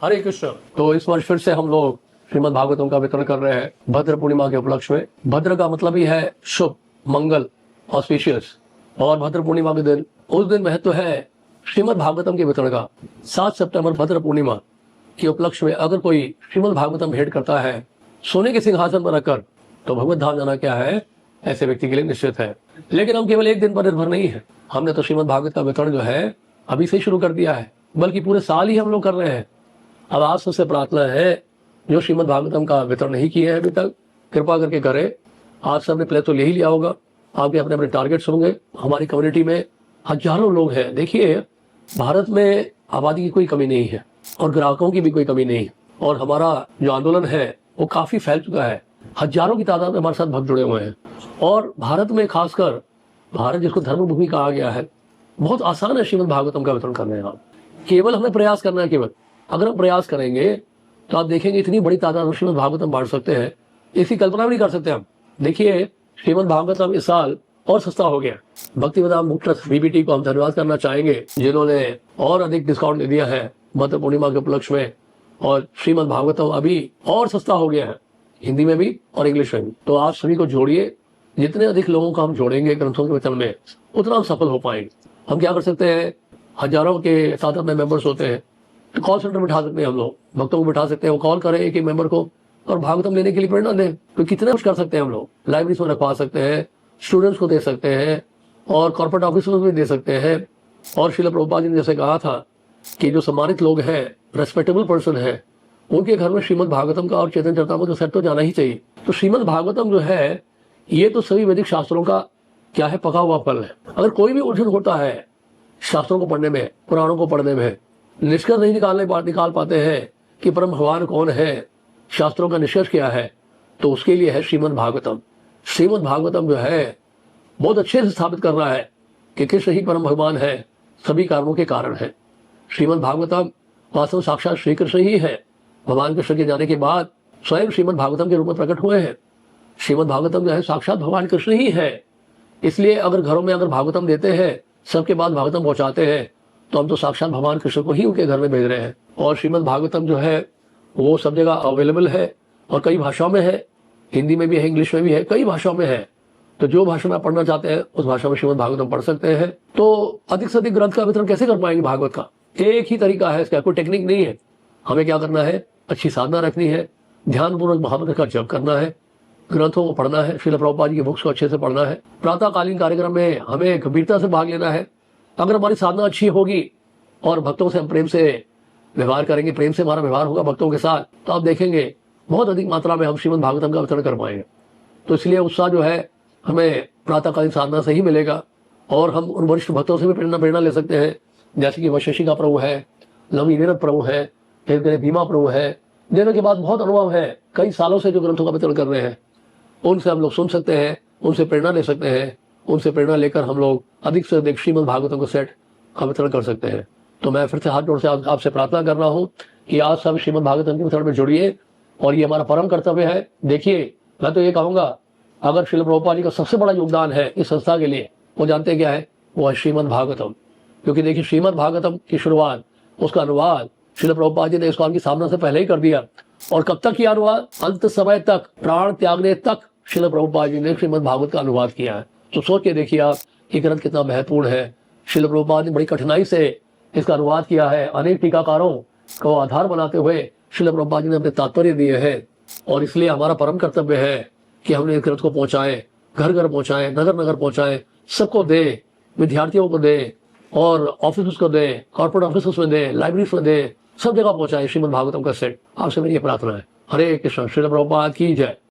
हरे कृष्ण। तो इस वर्ष फिर से हम लोग श्रीमद् भागवतम का वितरण कर रहे हैं भद्र पूर्णिमा के उपलक्ष्य में। भद्र का मतलब ही है शुभ, मंगल, ऑस्पिशियस। और भद्र पूर्णिमा के दिन, उस दिन महत्व है श्रीमद् भागवतम के वितरण का। 7 सितंबर भद्र पूर्णिमा के उपलक्ष्य में अगर कोई श्रीमद् भागवतम भेंट करता है सोने के सिंहासन पर रखकर, तो भगवत धाम जाना क्या है, ऐसे व्यक्ति के लिए निश्चित है। लेकिन हम केवल एक दिन पर निर्भर नहीं है। हमने तो श्रीमद् भागवत का वितरण जो है अभी से शुरू कर दिया है, बल्कि पूरे साल ही हम लोग कर रहे हैं। अब आप सबसे प्रार्थना है, जो श्रीमद् भागवतम का वितरण नहीं किए हैं अभी तक, कृपा करके करें। आप सबने प्ले तो ले ही लिया होगा, आपके अपने अपने टारगेट्स होंगे। हमारी कम्युनिटी में हजारों लोग हैं। देखिए, भारत में आबादी की कोई कमी नहीं है और ग्राहकों की भी कोई कमी नहीं है। और हमारा जो आंदोलन है वो काफी फैल चुका है। हजारों की तादाद में हमारे साथ भक्त जुड़े हुए हैं। और भारत में खासकर, भारत जिसको धर्म भूमि कहा गया है, बहुत आसान है श्रीमद् भागवतम का वितरण करने का। केवल हमें प्रयास करना है। केवल अगर हम प्रयास करेंगे तो आप देखेंगे इतनी बड़ी तादाद में श्रीमद् भागवतम बांट सकते हैं, इसकी कल्पना भी नहीं कर सकते हम। देखिए, श्रीमद् भागवतम इस साल और सस्ता हो गया। भक्ति वेदांत बुक ट्रस्ट बीबीटी को हम धन्यवाद करना चाहेंगे, जिन्होंने और अधिक डिस्काउंट दे दिया है भद्र पूर्णिमा के उपलक्ष्य में। और श्रीमद् भागवतम अभी और सस्ता हो गया है, हिंदी में भी और इंग्लिश में भी। तो आप सभी को जोड़िए। जितने अधिक लोगों को हम जोड़ेंगे ग्रंथों के वितरण में, उतना हम सफल हो पाएंगे। हम क्या कर सकते हैं, हजारों के तादाद में मेंबर्स होते हैं, तो कॉल सेंटर बिठा सकते हैं। हम लोग भक्तों को बिठा सकते हैं, वो कॉल करें एक मेंबर को और भागवतम लेने के लिए प्रेरणा दें। तो कितना कुछ कर सकते हैं हम लोग। लाइब्रेरी में रखवा सकते हैं, स्टूडेंट्स को दे सकते हैं, और कॉर्पोरेट ऑफिस में भी दे सकते हैं। और श्रील प्रभुपाद जी ने जैसे कहा था कि जो सम्मानित लोग हैं, रेस्पेक्टेबल पर्सन है, उनके घर में श्रीमद् भागवतम का और चैतन्य चरितामृत का सेट तो जाना ही चाहिए। तो श्रीमद् भागवतम जो है, ये तो सभी वैदिक शास्त्रों का क्या है, पका हुआ फल है। अगर कोई भी उलझन होता है शास्त्रों को पढ़ने में, पुराणों को पढ़ने में, निष्कर्ष नहीं निकाल पाते हैं कि परम भगवान कौन है, शास्त्रों का निष्कर्ष क्या है, तो उसके लिए है श्रीमद् भागवतम। श्रीमद् भागवतम जो है बहुत अच्छे से स्थापित कर रहा है कि कृष्ण ही परम भगवान है, सभी कर्मों के कारण है। श्रीमद् भागवतम वास्तव साक्षात श्री कृष्ण ही है। भगवान कृष्ण के जाने के बाद स्वयं श्रीमद् भागवतम के रूप में प्रकट हुए हैं। श्रीमद् भागवतम जो है साक्षात भगवान कृष्ण ही है। इसलिए अगर घरों में अगर भागवतम देते हैं, सबके बाद भागवतम पहुंचाते हैं, तो हम तो साक्षात भगवान कृष्ण को ही उनके घर में भेज रहे हैं। और श्रीमद् भागवतम जो है वो सब जगह अवेलेबल है और कई भाषाओं में है, हिंदी में भी है, इंग्लिश में भी है, कई भाषाओं में है। तो जो भाषा में आप पढ़ना चाहते हैं उस भाषा में श्रीमद् भागवतम पढ़ सकते हैं। तो अधिक से अधिक ग्रंथ का वितरण कैसे कर पाएंगे भागवत का? एक ही तरीका है इसका, कोई टेक्निक नहीं है। हमें क्या करना है, अच्छी साधना रखनी है, ध्यानपूर्वक महामंत्र का जप करना है, ग्रंथों को पढ़ना है, श्रील प्रभुपाद जी की बुक्स को अच्छे से पढ़ना है, प्रातःकालीन कार्यक्रम में हमें गंभीरता से भाग लेना है। अगर हमारी साधना अच्छी होगी और भक्तों से हम प्रेम से व्यवहार करेंगे, प्रेम से हमारा व्यवहार होगा भक्तों के साथ, तो आप देखेंगे बहुत अधिक मात्रा में हम श्रीमद् भागवतम का वितरण कर पाएंगे। तो इसलिए उत्साह जो है हमें प्रातःकालीन साधना से ही मिलेगा। और हम उन वरिष्ठ भक्तों से भी प्रेरणा ले सकते हैं, जैसे कि वैशेषिका प्रभु है, लवनी नीरद प्रभु है, फिर भीमा प्रभु है, जिनके बाद बहुत अनुभव है, कई सालों से जो ग्रंथों का वितरण कर रहे हैं। उनसे हम लोग सुन सकते हैं, उनसे प्रेरणा ले सकते हैं। उनसे प्रेरणा लेकर हम लोग अधिक से अधिक श्रीमद् भागवतम को सेट का वितरण कर सकते हैं। तो मैं फिर से हाथ जोड़ से आपसे प्रार्थना कर रहा हूँ कि आज सब श्रीमद् भागवतम के वितरण में जुड़िए, और ये हमारा परम कर्तव्य है। देखिए, मैं तो ये कहूँगा, अगर श्रील प्रभुपाद जी का सबसे बड़ा योगदान है इस संस्था के लिए, वो जानते हैं क्या है, वो है श्रीमद् भागवतम। क्योंकि देखिए, श्रीमद् भागवतम की शुरुआत, उसका अनुवाद श्रील प्रभुपाद जी ने इस्कॉन की स्थापना से पहले ही कर दिया। और कब तक किया अनुवाद? अंत समय तक, प्राण त्यागने तक श्रील प्रभुपाद जी ने श्रीमद् भागवत का अनुवाद किया है। तो सोच के देखिए आप, ये ग्रंथ कितना महत्वपूर्ण है। श्रील प्रभुपाद ने बड़ी कठिनाई से इसका अनुवाद किया है। अनेक टीकाकारों को आधार बनाते हुए श्रील प्रभुपाद जी ने अपने तात्पर्य दिए हैं। और इसलिए हमारा परम कर्तव्य है कि हमने इस ग्रंथ को पहुंचाएं, घर घर पहुंचाएं, नगर नगर पहुंचाएं, सबको दें, विद्यार्थियों को दें, और ऑफिस को दें, कॉर्पोरेट ऑफिस में दें, लाइब्रेरी में दें, सब जगह पहुंचाएं श्रीमद् भागवतम का सेट। आपसे मेरी ये प्रार्थना है। हरे कृष्ण। श्रील प्रभुपाद की जय।